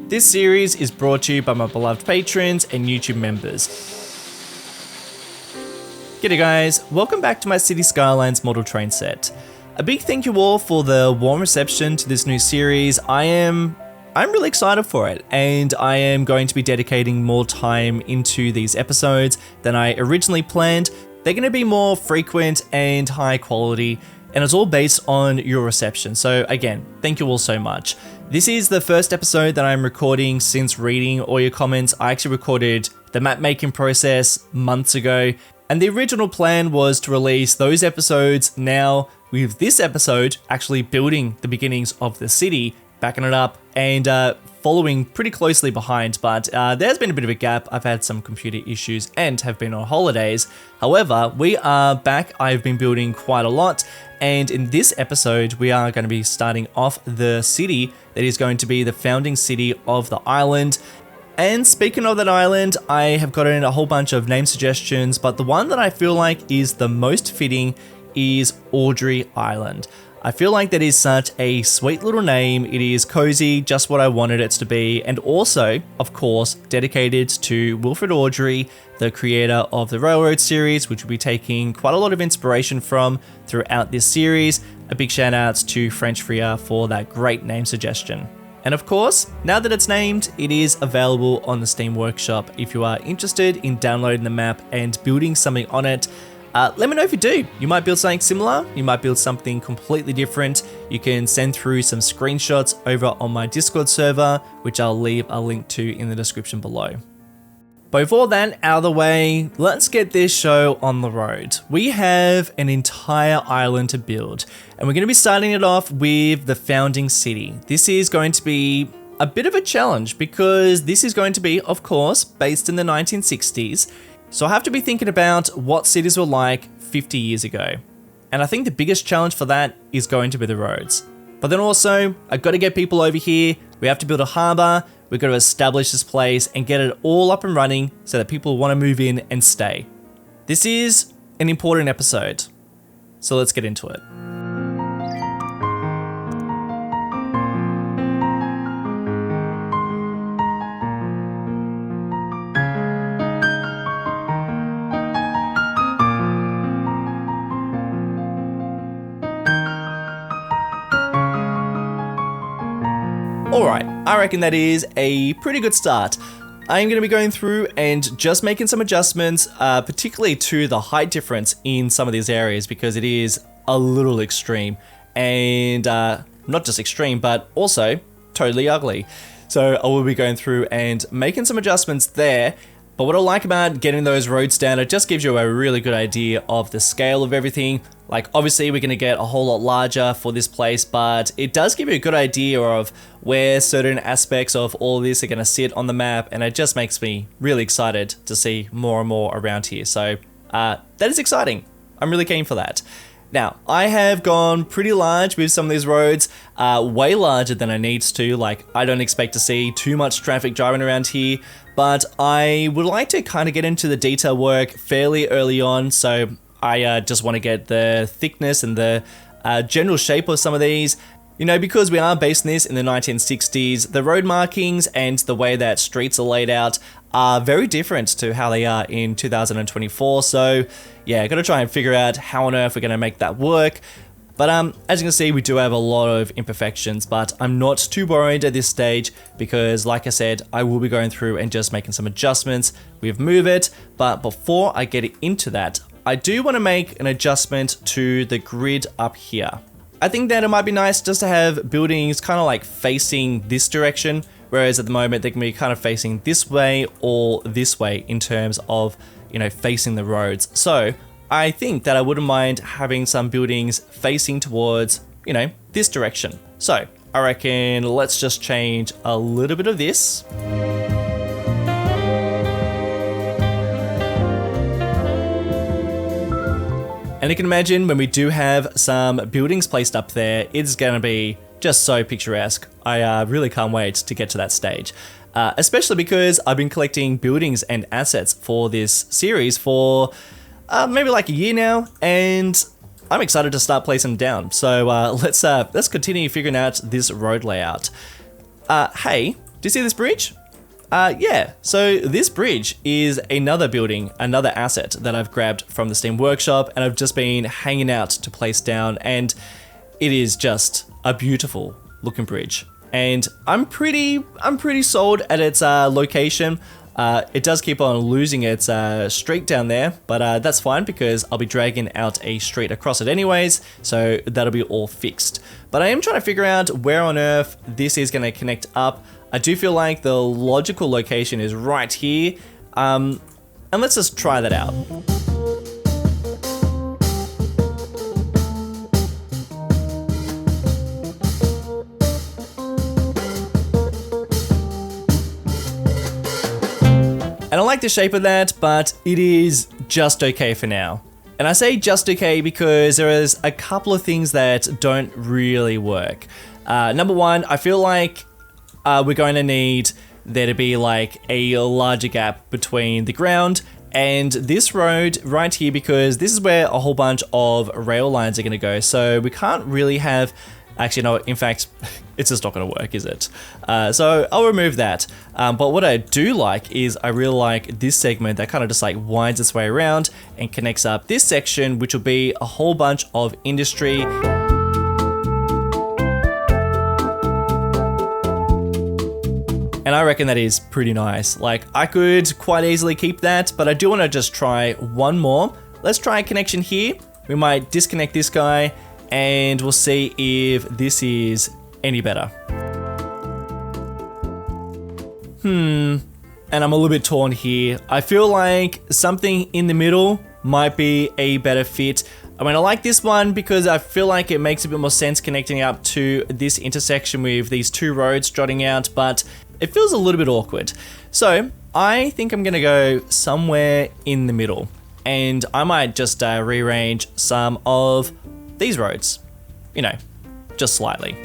This series is brought to you by my beloved patrons and YouTube members. G'day guys, welcome back to my Cities Skylines model train set. A big thank you all for the warm reception to this new series. I'm really excited for it, and I am going to be dedicating more time into these episodes than I originally planned. They're going to be more frequent and high quality, and it's all based on your reception. So again, thank you all so much. This is the first episode that I'm recording since reading all your comments. I actually recorded the map making process months ago, and the original plan was to release those episodes now, with this episode actually building the beginnings of the city, backing it up, and following pretty closely behind, but there's been a bit of a gap. I've had some computer issues and have been on holidays. However, we are back. I've been building quite a lot, and in this episode, we are going to be starting off the city that is going to be the founding city of the island. And speaking of that island, I have gotten a whole bunch of name suggestions, but the one that I feel like is the most fitting is Awdry Island. I feel like that is such a sweet little name. It is cozy, just what I wanted it to be, and also, of course, dedicated to Wilfred Awdry, the creator of the Railroad series, which we'll be taking quite a lot of inspiration from throughout this series. A big shout out to French Freya for that great name suggestion. And of course, now that it's named, it is available on the Steam Workshop if you are interested in downloading the map and building something on it. Let me know if you do. You might build something similar, you might build something completely different. You can send through some screenshots over on my Discord server, which I'll leave a link to in the description below. But before that out of the way, let's get this show on the road. We have an entire island to build, and we're going to be starting it off with the founding city. This is going to be a bit of a challenge because this is going to be, of course, based in the 1960s. So I have to be thinking about what cities were like 50 years ago. And I think the biggest challenge for that is going to be the roads. But then also, I've got to get people over here. We have to build a harbour. We've got to establish this place and get it all up and running so that people want to move in and stay. This is an important episode. So let's get into it. Alright, I reckon that is a pretty good start. I'm going to be going through and just making some adjustments, particularly to the height difference in some of these areas because it is a little extreme. And not just extreme, but also totally ugly. So I will be going through and making some adjustments there. But what I like about getting those roads down, it just gives you a really good idea of the scale of everything. Like, obviously we're going to get a whole lot larger for this place, but it does give you a good idea of where certain aspects of all this are going to sit on the map, and it just makes me really excited to see more and more around here. So that is exciting. I'm really keen for that. Now, I have gone pretty large with some of these roads, way larger than I need to. Like, I don't expect to see too much traffic driving around here, but I would like to kind of get into the detail work fairly early on, so I just want to get the thickness and the general shape of some of these. You know, because we are basing this in the 1960s, the road markings and the way that streets are laid out are very different to how they are in 2024. So yeah, got to try and figure out how on earth we're going to make that work. But as you can see, we do have a lot of imperfections, but I'm not too worried at this stage because, like I said, I will be going through and just making some adjustments with Move It. But before I get into that, I do want to make an adjustment to the grid up here. I think that it might be nice just to have buildings kind of like facing this direction, whereas at the moment they can be kind of facing this way or this way in terms of, you know, facing the roads. So I think that I wouldn't mind having some buildings facing towards, you know, this direction. So I reckon let's just change a little bit of this. And you can imagine when we do have some buildings placed up there, it's going to be just so picturesque. I really can't wait to get to that stage. Especially because I've been collecting buildings and assets for this series for maybe like a year now, and I'm excited to start placing them down. So let's continue figuring out this road layout. Hey, Do you see this bridge? Yeah, so this bridge is another building, another asset that I've grabbed from the Steam Workshop, and I've just been hanging out to place down, and it is just a beautiful looking bridge. And I'm pretty sold at its location. It does keep on losing its street down there, but that's fine because I'll be dragging out a street across it anyways, so that'll be all fixed. But I am trying to figure out where on earth this is going to connect up. I do feel like the logical location is right here, and let's just try that out. And I like the shape of that, but it is just okay for now. And I say just okay because there is a couple of things that don't really work. Number one, I feel like we're going to need there to be like a larger gap between the ground and this road right here, because this is where a whole bunch of rail lines are going to go. So we can't really have, actually no, in fact, it's just not going to work, is it? So I'll remove that. But what I do like is I really like this segment that kind of just like winds its way around and connects up this section, which will be a whole bunch of industry. And I reckon that is pretty nice. Like, I could quite easily keep that, but I do want to just try one more. Let's try a connection here. We might disconnect this guy and we'll see if this is any better. And I'm a little bit torn here. I feel like something in the middle might be a better fit. I mean, I like this one because I feel like it makes a bit more sense connecting up to this intersection with these two roads jutting out, but it feels a little bit awkward. So I think I'm gonna go somewhere in the middle, and I might just rearrange some of these roads, you know, just slightly.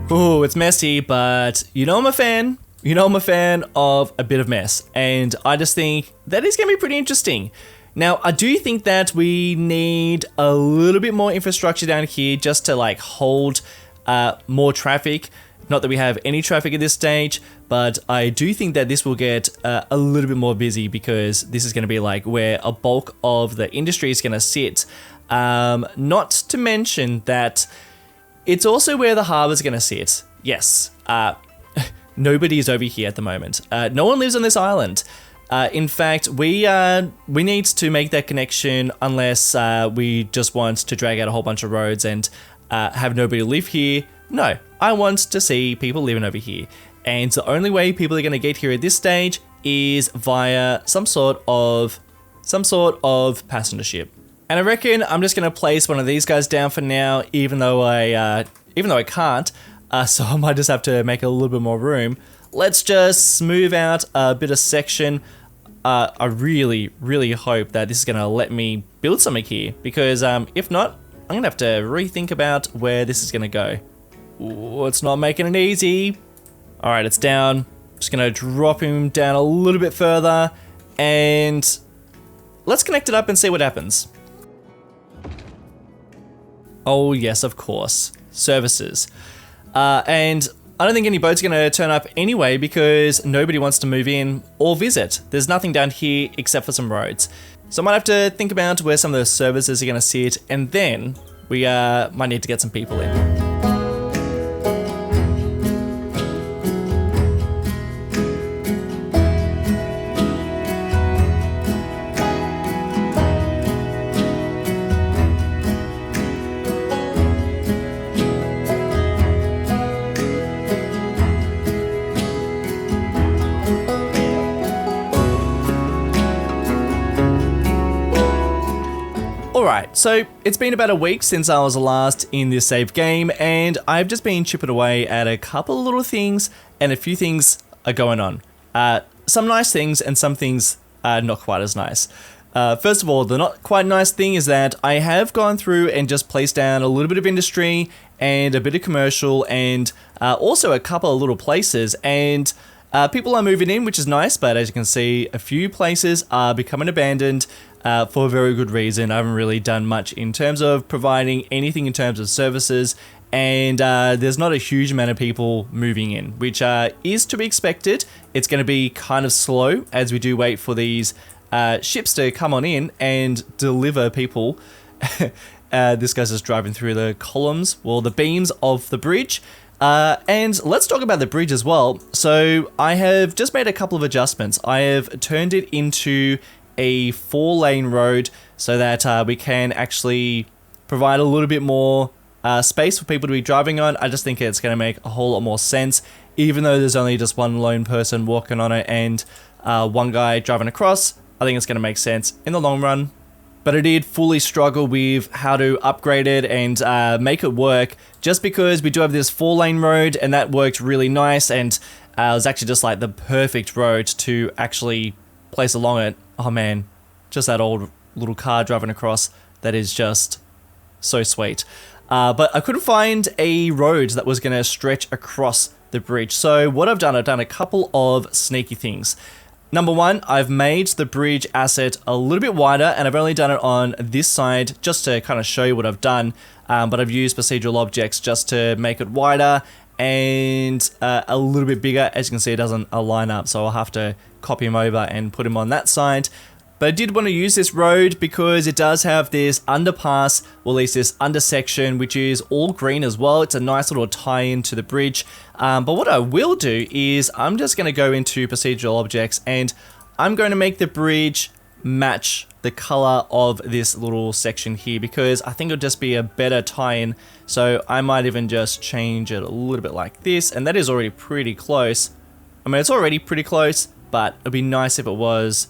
Ooh, it's messy, but you know I'm a fan. You know I'm a fan of a bit of mess, and I just think that is going to be pretty interesting. Now, I do think that we need a little bit more infrastructure down here just to like hold more traffic. Not that we have any traffic at this stage, but I do think that this will get a little bit more busy because this is going to be like where a bulk of the industry is going to sit. Not to mention that it's also where the harbor's going to sit. Yes, nobody is over here at the moment. No one lives on this island. In fact, we need to make that connection unless we just want to drag out a whole bunch of roads and have nobody live here. No, I want to see people living over here. And the only way people are going to get here at this stage is via some sort of passenger ship. And I reckon I'm just going to place one of these guys down for now, even though I can't. So I might just have to make a little bit more room. Let's just smooth out a bit of section. I really, really hope that this is going to let me build something here, because if not, I'm going to have to rethink about where this is going to go. Ooh, it's not making it easy. All right, it's down. Just going to drop him down a little bit further, and let's connect it up and see what happens. Oh yes, of course. Services. And I don't think any boats are going to turn up anyway because nobody wants to move in or visit. There's nothing down here except for some roads. So I might have to think about where some of those services are going to sit, and then we might need to get some people in. Alright, so it's been about a week since I was last in this save game, and I've just been chipping away at a couple of little things, and a few things are going on. Some nice things and some things not quite as nice. First of all, the not quite nice thing is that I have gone through and just placed down a little bit of industry and a bit of commercial and also a couple of little places, and people are moving in, which is nice, but as you can see, a few places are becoming abandoned for a very good reason. I haven't really done much in terms of providing anything in terms of services, and there's not a huge amount of people moving in, which is to be expected. It's going to be kind of slow as we do wait for these ships to come on in and deliver people. This guy's just driving through the columns, well, the beams of the bridge. And let's talk about the bridge as well. So I have just made a couple of adjustments. I have turned it into a 4-lane road so that we can actually provide a little bit more space for people to be driving on. I just think it's going to make a whole lot more sense, even though there's only just one lone person walking on it and one guy driving across. I think it's going to make sense in the long run. But I did fully struggle with how to upgrade it and make it work, just because we do have this 4-lane road and that worked really nice, and it was actually just like the perfect road to actually place along it. Oh man, just that old little car driving across, that is just so sweet. But I couldn't find a road that was going to stretch across the bridge. So what I've done a couple of sneaky things. Number one, I've made the bridge asset a little bit wider, and I've only done it on this side just to kind of show you what I've done. But I've used procedural objects just to make it wider and a little bit bigger. As you can see, it doesn't align up, so I'll have to copy him over and put him on that side. But I did want to use this road because it does have this underpass, or at least this undersection, which is all green as well. It's a nice little tie-in to the bridge. But what I will do is I'm just going to go into procedural objects and I'm going to make the bridge match the color of this little section here, because I think it'll just be a better tie-in. So I might even just change it a little bit like this, and that is already pretty close. I mean, it's already pretty close, but it'd be nice if it was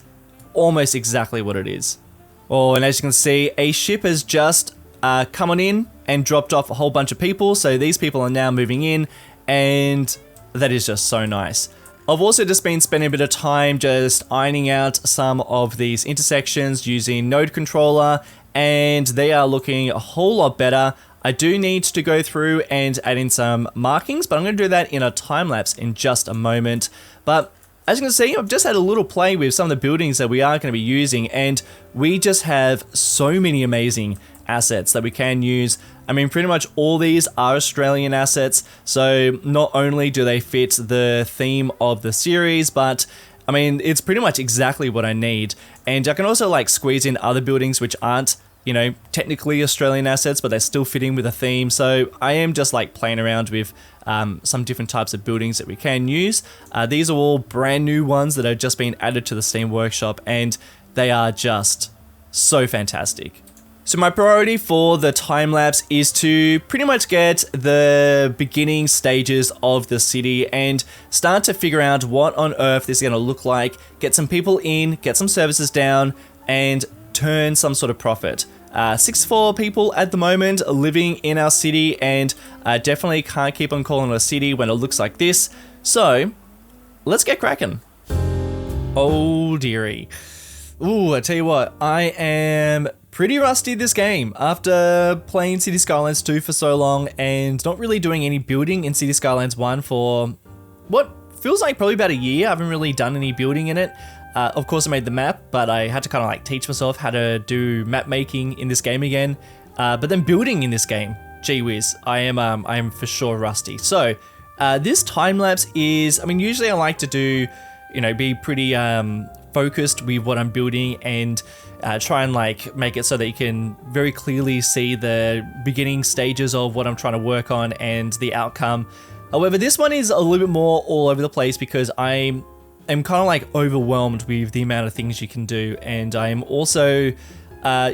almost exactly what it is. Oh, and as you can see, a ship has just come on in and dropped off a whole bunch of people. So these people are now moving in, and that is just so nice. I've also just been spending a bit of time just ironing out some of these intersections using Node Controller, and they are looking a whole lot better. I do need to go through and add in some markings, but I'm going to do that in a time-lapse in just a moment. But as you can see, I've just had a little play with some of the buildings that we are going to be using, and we just have so many amazing assets that we can use. I mean, pretty much all these are Australian assets, so not only do they fit the theme of the series, but I mean, it's pretty much exactly what I need. And I can also like squeeze in other buildings which aren't, you know, technically Australian assets, but they're still fitting with a theme. So I am just like playing around with some different types of buildings that we can use. These are all brand new ones that have just been added to the Steam Workshop, and they are just so fantastic. So my priority for the time-lapse is to pretty much get the beginning stages of the city and start to figure out what on earth this is going to look like, get some people in, get some services down, and turn some sort of profit. 64 people at the moment are living in our city, and definitely can't keep on calling it a city when it looks like this. So let's get cracking. Oh dearie. Ooh, I tell you what, I am pretty rusty this game after playing Cities Skylines 2 for so long and not really doing any building in Cities Skylines 1 for what feels like probably about a year. I haven't really done any building in it. Of course I made the map, but I had to kind of like teach myself how to do map making in this game again. But then building in this game, gee whiz, I am for sure rusty. So this time lapse is, I mean, usually I like to do, you know, be pretty focused with what I'm building and try and like make it so that you can very clearly see the beginning stages of what I'm trying to work on and the outcome. However, this one is a little bit more all over the place because I'm kind of like overwhelmed with the amount of things you can do, and I'm also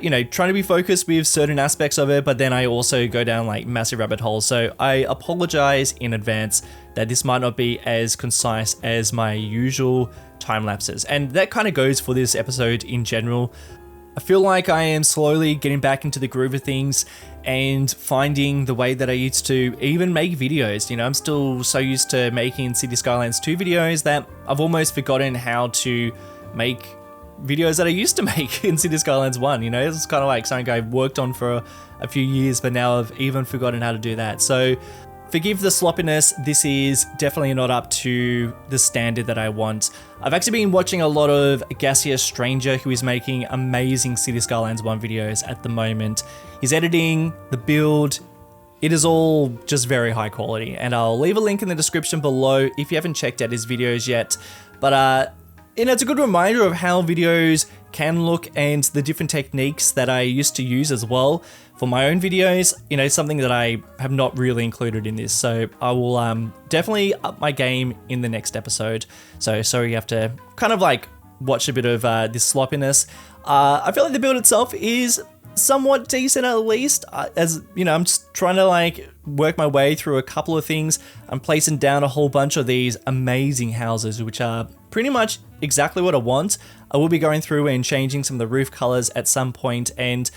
you know, trying to be focused with certain aspects of it, but then I also go down like massive rabbit holes. So I apologize in advance that this might not be as concise as my usual time lapses, and that kind of goes for this episode in general. I feel like I am slowly getting back into the groove of things and finding the way that I used to even make videos. You know, I'm still so used to making Cities Skylines 2 videos that I've almost forgotten how to make videos that I used to make in Cities Skylines 1, you know? It's kind of like something I've worked on for a few years, but now I've even forgotten how to do that. So forgive the sloppiness, this is definitely not up to the standard that I want. I've actually been watching a lot of Gaseous Stranger, who is making amazing Cities Skylines 1 videos at the moment. His editing, the build, it is all just very high quality, and I'll leave a link in the description below if you haven't checked out his videos yet. But it's a good reminder of how videos can look and the different techniques that I used to use as well for my own videos. You know, something that I have not really included in this, so I will definitely up my game in the next episode. So sorry you have to kind of like watch a bit of this sloppiness. I feel like the build itself is somewhat decent, at least. As you know, I'm just trying to like work my way through a couple of things. I'm placing down a whole bunch of these amazing houses, which are pretty much exactly what I want. I will be going through and changing some of the roof colors at some point and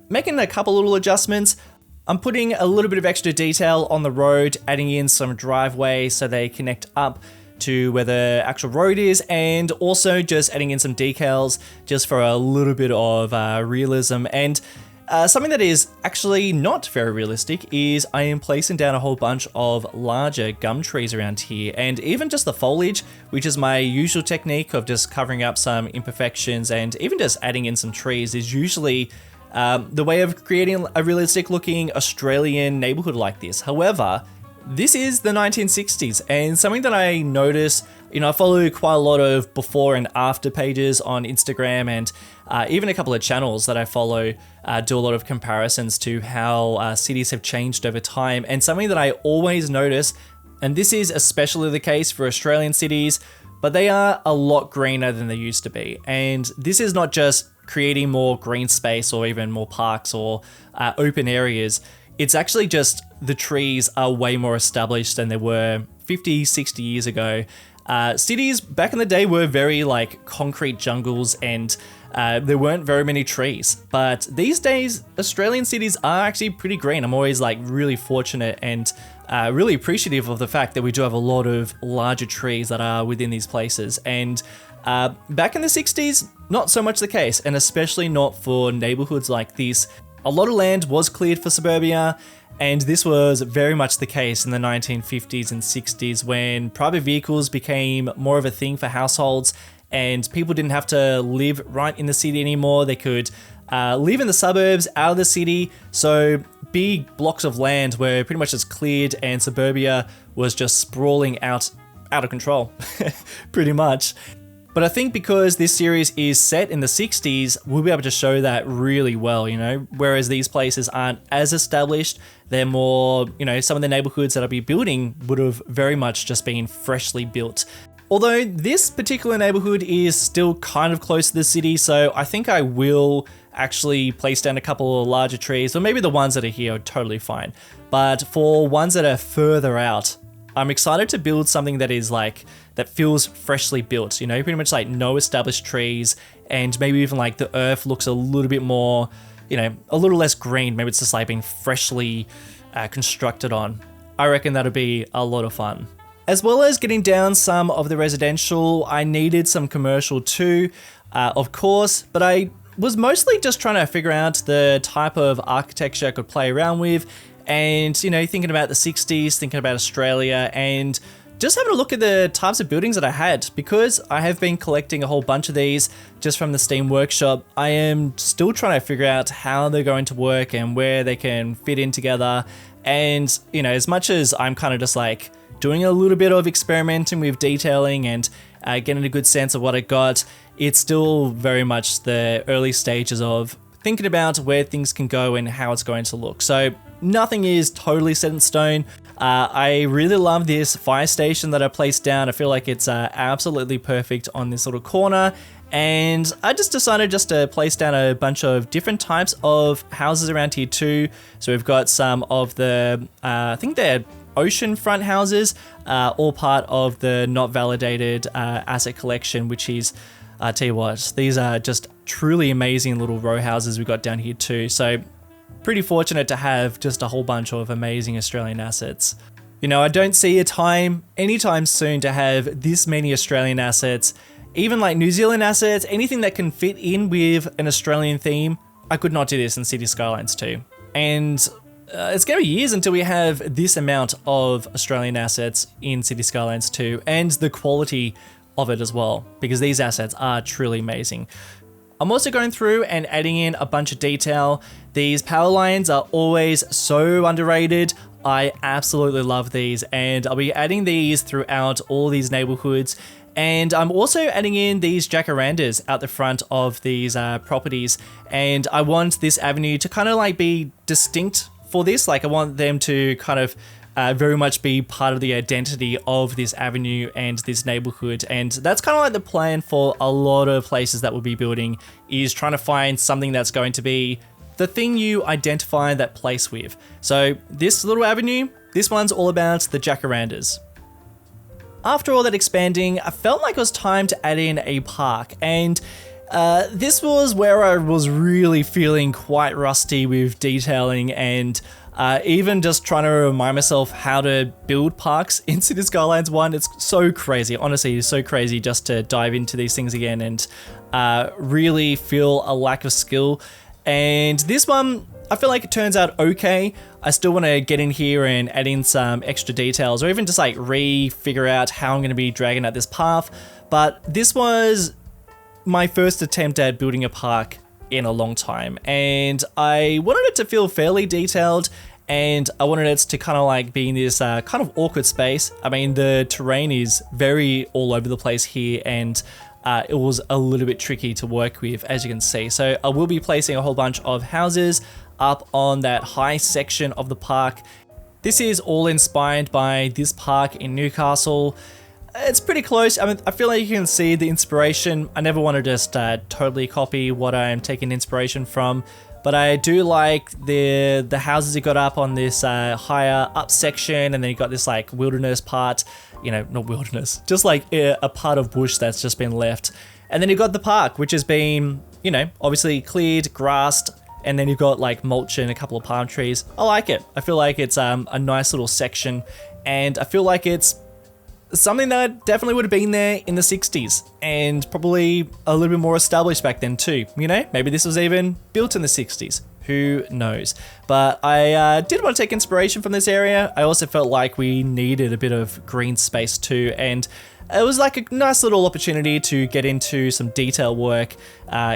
making a couple little adjustments. I'm putting a little bit of extra detail on the road, adding in some driveways so they connect up to where the actual road is, and also just adding in some decals just for a little bit of realism. And something that is actually not very realistic is I am placing down a whole bunch of larger gum trees around here, and even just the foliage, which is my usual technique of just covering up some imperfections and even just adding in some trees, is usually the way of creating a realistic looking Australian neighborhood like this. However, this is the 1960s, and something that I notice, you know, I follow quite a lot of before and after pages on Instagram, and even a couple of channels that I follow do a lot of comparisons to how cities have changed over time. And something that I always notice, and this is especially the case for Australian cities, but they are a lot greener than they used to be. And this is not just creating more green space or even more parks or open areas. It's actually just the trees are way more established than they were 50, 60 years ago. Cities back in the day were very like concrete jungles, and there weren't very many trees. But these days, Australian cities are actually pretty green. I'm always like really fortunate and really appreciative of the fact that we do have a lot of larger trees that are within these places. And back in the 60s, not so much the case, and especially not for neighborhoods like this. A lot of land was cleared for suburbia, and this was very much the case in the 1950s and 60s when private vehicles became more of a thing for households, and people didn't have to live right in the city anymore. They could live in the suburbs, out of the city, so big blocks of land were pretty much just cleared, and suburbia was just sprawling out of control, pretty much. But I think because this series is set in the 60s, we'll be able to show that really well, you know, whereas these places aren't as established. They're more, you know, some of the neighborhoods that I'll be building would have very much just been freshly built. Although this particular neighborhood is still kind of close to the city, so I think I will actually place down a couple of larger trees, or maybe the ones that are here are totally fine. But for ones that are further out, I'm excited to build something that is like, that feels freshly built, you know, pretty much like no established trees, and maybe even like the earth looks a little bit more, you know, a little less green. Maybe it's just like being freshly constructed on. I reckon that'll be a lot of fun. As well as getting down some of the residential, I needed some commercial too, of course, but I was mostly just trying to figure out the type of architecture I could play around with. And, you know, thinking about the 60s, thinking about Australia, and just having a look at the types of buildings that I had. Because I have been collecting a whole bunch of these just from the Steam Workshop, I am still trying to figure out how they're going to work and where they can fit in together. And, you know, as much as I'm kind of just like doing a little bit of experimenting with detailing and getting a good sense of what I got, it's still very much the early stages of thinking about where things can go and how it's going to look. So nothing is totally set in stone. I really love this fire station that I placed down. I feel like it's absolutely perfect on this little corner. And I just decided just to place down a bunch of different types of houses around here too. So we've got some of the, I think they're oceanfront houses, all part of the not validated asset collection, which is, I tell you what, these are just truly amazing little row houses we got down here too. So pretty fortunate to have just a whole bunch of amazing Australian assets. You know, I don't see a time anytime soon to have this many Australian assets even like New Zealand assets, anything that can fit in with an Australian theme. I could not do this in Cities Skylines 2. And it's going to be years until we have this amount of Australian assets in Cities Skylines 2, and the quality of it as well, because these assets are truly amazing. I'm also going through and adding in a bunch of detail. These power lines are always so underrated. I absolutely love these, and I'll be adding these throughout all these neighborhoods. And I'm also adding in these jacarandas out the front of these properties, and I want this avenue to kind of like be distinct for this. Like I want them to kind of very much be part of the identity of this avenue and this neighborhood. And that's kind of like the plan for a lot of places that we'll be building, is trying to find something that's going to be the thing you identify that place with. So this little avenue, this one's all about the jacarandas. After all that expanding, I felt like it was time to add in a park, and this was where I was really feeling quite rusty with detailing, and even just trying to remind myself how to build parks in Cities Skylines 1. It's so crazy, honestly, it's so crazy just to dive into these things again and really feel a lack of skill. And this one, I feel like it turns out okay. I still want to get in here and add in some extra details, or even just like figure out how I'm going to be dragging out this path. But this was my first attempt at building a park in a long time, and I wanted it to feel fairly detailed, and I wanted it to kind of like be in this kind of awkward space. I mean, the terrain is very all over the place here, and it was a little bit tricky to work with, as you can see. So I will be placing a whole bunch of houses up on that high section of the park. This is all inspired by this park in Newcastle. It's pretty close. I mean, I feel like you can see the inspiration. I never want to just totally copy what I'm taking inspiration from, but I do like the houses you got up on this higher up section, and then you got this like wilderness part, you know, not wilderness, just like a part of bush that's just been left. And then you've got the park, which has been, you know, obviously cleared, grassed, and then you've got like mulch and a couple of palm trees. I like it. I feel like it's a nice little section, and I feel like it's something that definitely would have been there in the 60s, and probably a little bit more established back then too. You know, maybe this was even built in the 60s. Who knows? But I did want to take inspiration from this area. I also felt like we needed a bit of green space too, and it was like a nice little opportunity to get into some detail work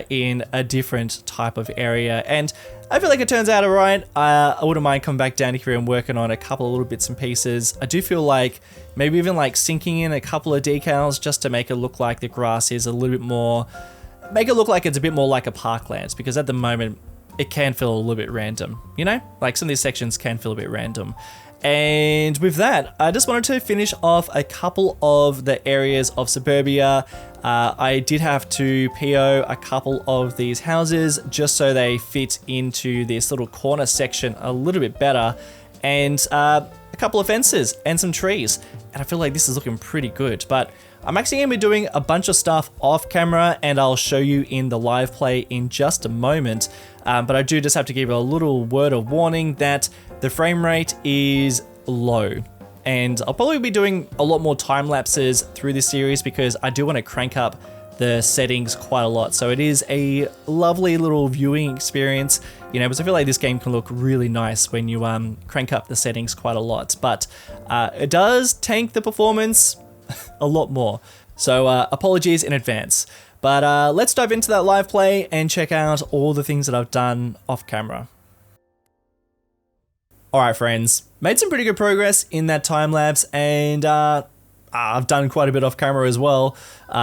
in a different type of area. And I feel like it turns out alright. I wouldn't mind coming back down here and working on a couple of little bits and pieces. I do feel like maybe even like sinking in a couple of decals just to make it look like the grass is a little bit more, make it look like it's a bit more like a parkland, because at the moment it can feel a little bit random, you know? Like some of these sections can feel a bit random. And with that, I just wanted to finish off a couple of the areas of suburbia. I did have to PO a couple of these houses just so they fit into this little corner section a little bit better, and a couple of fences and some trees. And I feel like this is looking pretty good, but I'm actually going to be doing a bunch of stuff off camera, and I'll show you in the live play in just a moment. But I do just have to give a little word of warning that the frame rate is low, and I'll probably be doing a lot more time lapses through this series because I do want to crank up the settings quite a lot. So it is a lovely little viewing experience, you know, because I feel like this game can look really nice when you crank up the settings quite a lot, but it does tank the performance a lot more. So apologies in advance. But let's dive into that live play and check out all the things that I've done off camera. Alright friends, made some pretty good progress in that time lapse, and I've done quite a bit off camera as well,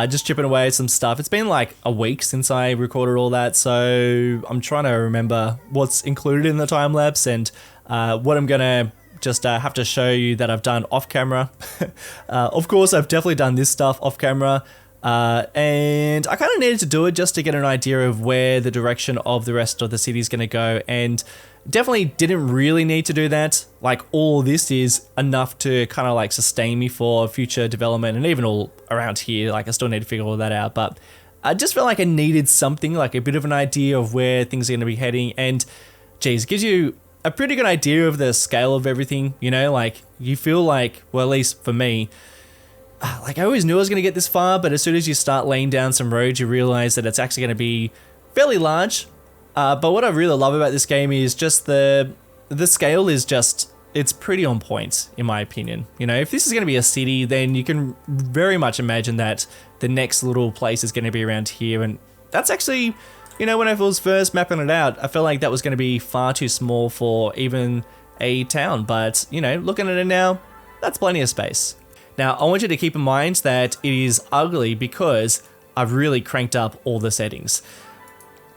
just chipping away at some stuff. It's been like a week since I recorded all that, so I'm trying to remember what's included in the time lapse and what I'm gonna just have to show you that I've done off camera. Of course, I've definitely done this stuff off camera, and I kind of needed to do it just to get an idea of where the direction of the rest of the city is going to go, and definitely didn't really need to do that. Like, all this is enough to kind of like sustain me for future development, and even all around here, like I still need to figure all that out, but I just felt like I needed something, like a bit of an idea of where things are going to be heading, and geez, it gives you a pretty good idea of the scale of everything, you know, like you feel like, well, at least for me, like I always knew I was going to get this far, but as soon as you start laying down some roads, you realize that it's actually going to be fairly large. But what I really love about this game is just the scale is just, it's pretty on point, in my opinion. You know, if this is going to be a city, then you can very much imagine that the next little place is going to be around here. And that's actually, you know, when I was first mapping it out, I felt like that was going to be far too small for even a town. But, you know, looking at it now, that's plenty of space. Now, I want you to keep in mind that it is ugly because I've really cranked up all the settings.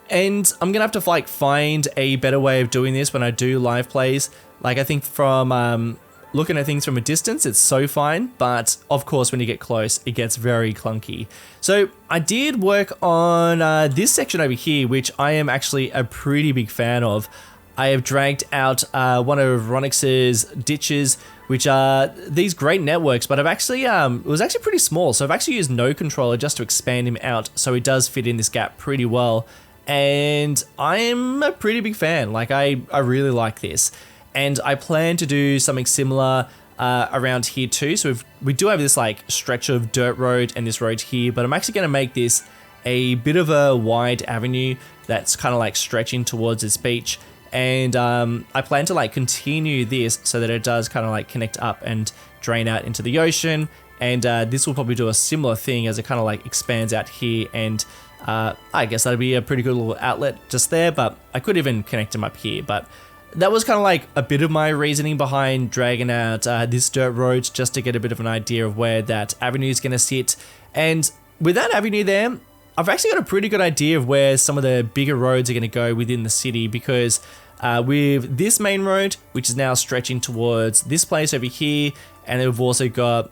And I'm gonna have to like find a better way of doing this when I do live plays. Like I think from looking at things from a distance, it's so fine, but of course when you get close, it gets very clunky. So I did work on this section over here, which I am actually a pretty big fan of. I have dragged out one of Ronix's ditches, which are these great networks, but I've actually, it was actually pretty small. So I've actually used no controller just to expand him out. So he does fit in this gap pretty well. And I'm a pretty big fan. Like I really like this, and I plan to do something similar around here too. So we do have this like stretch of dirt road and this road here, but I'm actually going to make this a bit of a wide avenue that's kind of like stretching towards this beach. And I plan to like continue this so that it does kind of like connect up and drain out into the ocean. And this will probably do a similar thing as it kind of like expands out here, and I guess that'd be a pretty good little outlet just there, but I could even connect them up here. But that was kind of like a bit of my reasoning behind dragging out this dirt road, just to get a bit of an idea of where that avenue is going to sit. And with that avenue there, I've actually got a pretty good idea of where some of the bigger roads are going to go within the city, because with this main road, which is now stretching towards this place over here, and then we've also got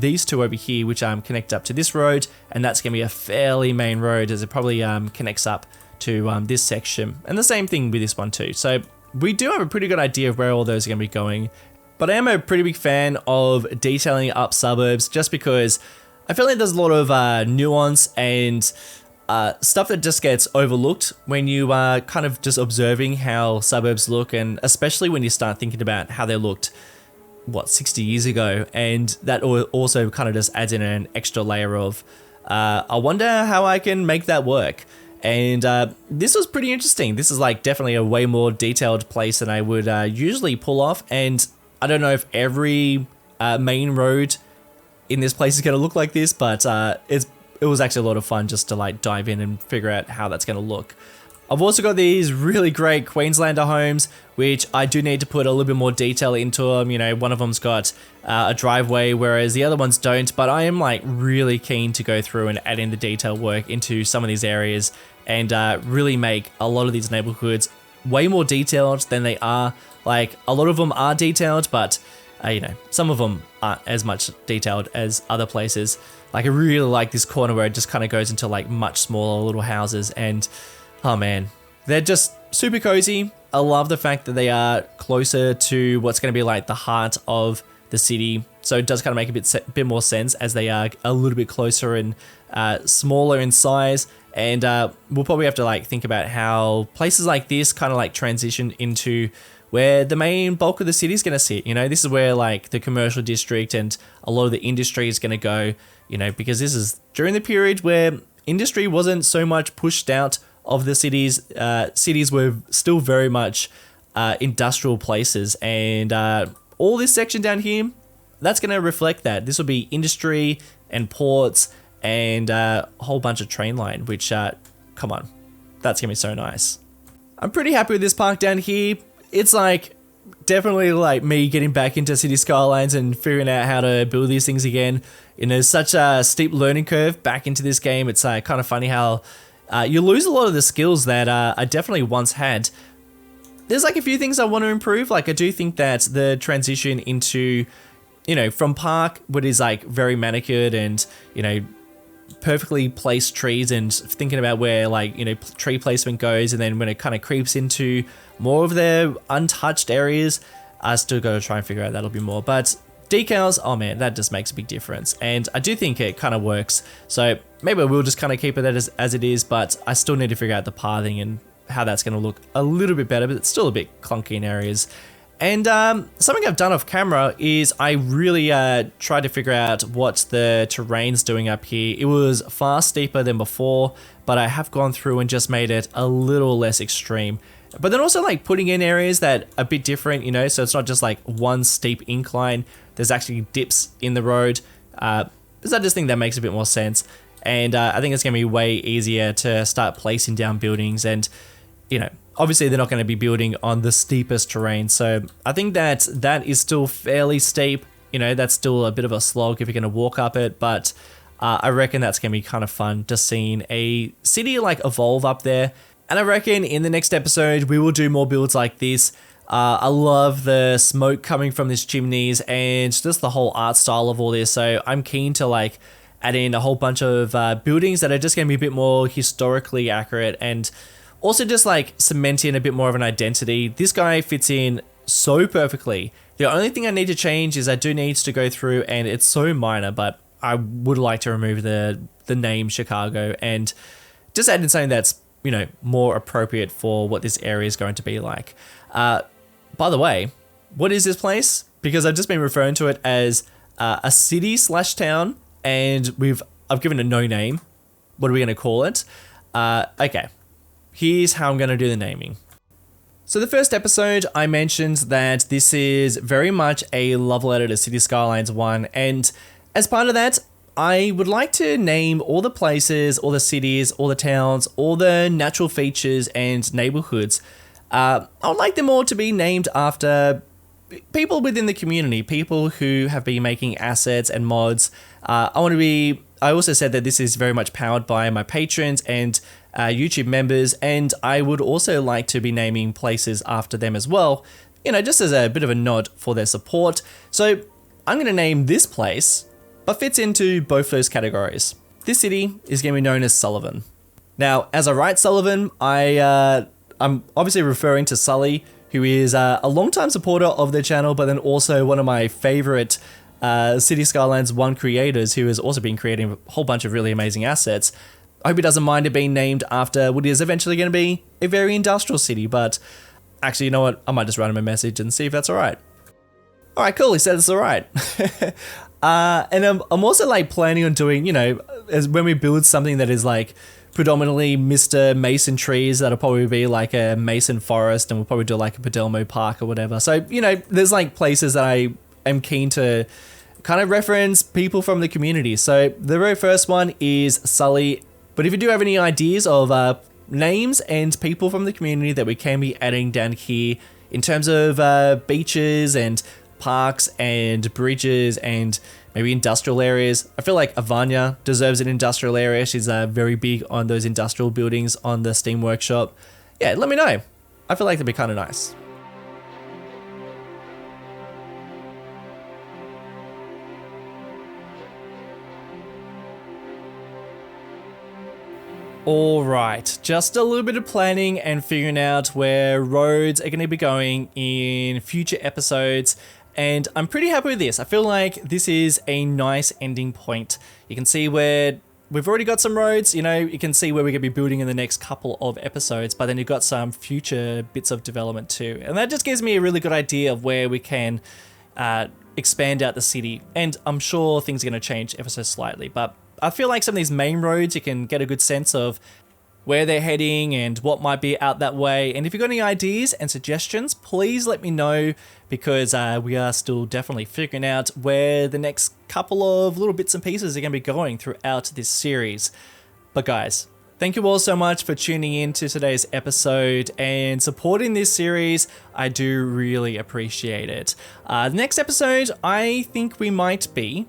these two over here, which connect up to this road, and that's going to be a fairly main road as it probably connects up to this section. And the same thing with this one too. So we do have a pretty good idea of where all those are going to be going. But I am a pretty big fan of detailing up suburbs, just because I feel like there's a lot of nuance and stuff that just gets overlooked when you are kind of just observing how suburbs look, and especially when you start thinking about how they looked 60 years ago, and that also kind of just adds in an extra layer of I wonder how I can make that work. And this was pretty interesting. This is like definitely a way more detailed place than I would usually pull off, and I don't know if every main road in this place is going to look like this, but it was actually a lot of fun just to like dive in and figure out how that's going to look. I've also got these really great Queenslander homes, which I do need to put a little bit more detail into them. You know, one of them's got a driveway, whereas the other ones don't, but I am like really keen to go through and add in the detail work into some of these areas and really make a lot of these neighborhoods way more detailed than they are. Like a lot of them are detailed, but you know, some of them aren't as much detailed as other places. Like I really like this corner where it just kind of goes into like much smaller little houses, and oh man, they're just super cozy. I love the fact that they are closer to what's going to be like the heart of the city. So it does kind of make a bit more sense as they are a little bit closer and smaller in size. And we'll probably have to like think about how places like this kind of like transition into where the main bulk of the city is going to sit. You know, this is where like the commercial district and a lot of the industry is going to go, you know, because this is during the period where industry wasn't so much pushed out of the cities. Cities were still very much industrial places, and all this section down here, that's going to reflect that. This will be industry and ports and a whole bunch of train line, which come on, that's going to be so nice. I'm pretty happy with this park down here. It's like definitely like me getting back into Cities Skylines and figuring out how to build these things again. You know, such a steep learning curve back into this game. It's kind of funny how you lose a lot of the skills that I definitely once had. There's like a few things I want to improve. Like I do think that the transition into, you know, from park, what is like very manicured and, you know, perfectly placed trees, and thinking about where like, you know, tree placement goes, and then when it kind of creeps into more of the untouched areas, I still got to try and figure out that'll be more. But decals, oh man, that just makes a big difference, and I do think it kind of works. So maybe we'll just kind of keep it as it is, but I still need to figure out the pathing and how that's going to look a little bit better, but it's still a bit clunky in areas. And something I've done off camera is I really tried to figure out what the terrain's doing up here. It was far steeper than before, but I have gone through and just made it a little less extreme. But then also like putting in areas that are a bit different, you know, so it's not just like one steep incline. There's actually dips in the road. Because I just think that makes a bit more sense. And I think it's going to be way easier to start placing down buildings. And, you know, obviously they're not going to be building on the steepest terrain. So I think that is still fairly steep. You know, that's still a bit of a slog if you're going to walk up it. But I reckon that's going to be kind of fun, just seeing a city like evolve up there. And I reckon in the next episode, we will do more builds like this. I love the smoke coming from these chimneys and just the whole art style of all this. So I'm keen to like add in a whole bunch of buildings that are just going to be a bit more historically accurate and also just like cement in a bit more of an identity. This guy fits in so perfectly. The only thing I need to change is I do need to go through, and it's so minor, but I would like to remove the name Chicago and just add in something that's, you know, more appropriate for what this area is going to be like. By the way, what is this place? Because I've just been referring to it as a city/town, and I've given it no name. What are we going to call it? Okay, here's how I'm going to do the naming. So the first episode, I mentioned that this is very much a love letter to Cities Skylines 1, and as part of that, I would like to name all the places, all the cities, all the towns, all the natural features and neighborhoods. I would like them all to be named after people within the community, people who have been making assets and mods. I also said that this is very much powered by my patrons and YouTube members, and I would also like to be naming places after them as well, you know, just as a bit of a nod for their support. So I'm going to name this place, but fits into both those categories. This city is going to be known as Sulivan. Now, as I write Sulivan, I'm obviously referring to Sully, who is a longtime supporter of the channel, but then also one of my favorite Cities Skylines 1 creators, who has also been creating a whole bunch of really amazing assets. I hope he doesn't mind it being named after what is eventually going to be a very industrial city, but actually, you know what? I might just write him a message and see if that's all right. All right, cool. He said it's all right. And I'm also like planning on doing, you know, as when we build something that is like predominantly Mr. Mason trees, that'll probably be like a Mason forest, and we'll probably do like a Padelmo Park or whatever. So, you know, there's like places that I am keen to kind of reference people from the community. So the very first one is Sully. But if you do have any ideas of names and people from the community that we can be adding down here in terms of beaches and parks and bridges and maybe industrial areas. I feel like Avanya deserves an industrial area. She's very big on those industrial buildings on the Steam Workshop. Yeah, let me know. I feel like that'd be kind of nice. Alright, just a little bit of planning and figuring out where roads are going to be going in future episodes. And I'm pretty happy with this. I feel like this is a nice ending point. You can see where we've already got some roads, you know, you can see where we're going to be building in the next couple of episodes, but then you've got some future bits of development too. And that just gives me a really good idea of where we can expand out the city. And I'm sure things are going to change ever so slightly, but I feel like some of these main roads, you can get a good sense of where they're heading and what might be out that way. And if you've got any ideas and suggestions, please let me know, because we are still definitely figuring out where the next couple of little bits and pieces are going to be going throughout this series. But guys, thank you all so much for tuning in to today's episode and supporting this series. I do really appreciate it. The next episode, I think we might be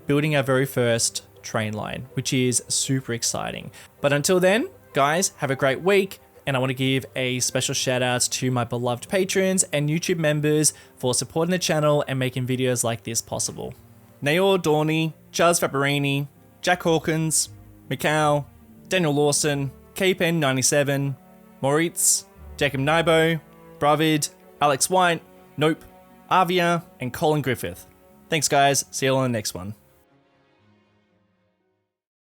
building our very first train line, which is super exciting. But until then, guys, have a great week, and I want to give a special shout out to my beloved patrons and YouTube members for supporting the channel and making videos like this possible. Naor Dorney, Charles Fabberini, Jack Hawkins, Mikau, Daniel Lawson, KPen97, Moritz, Jacob Nybo, Bravid, Alex White, Nope, Avia, and Colin Griffith. Thanks guys, see you all on the next one.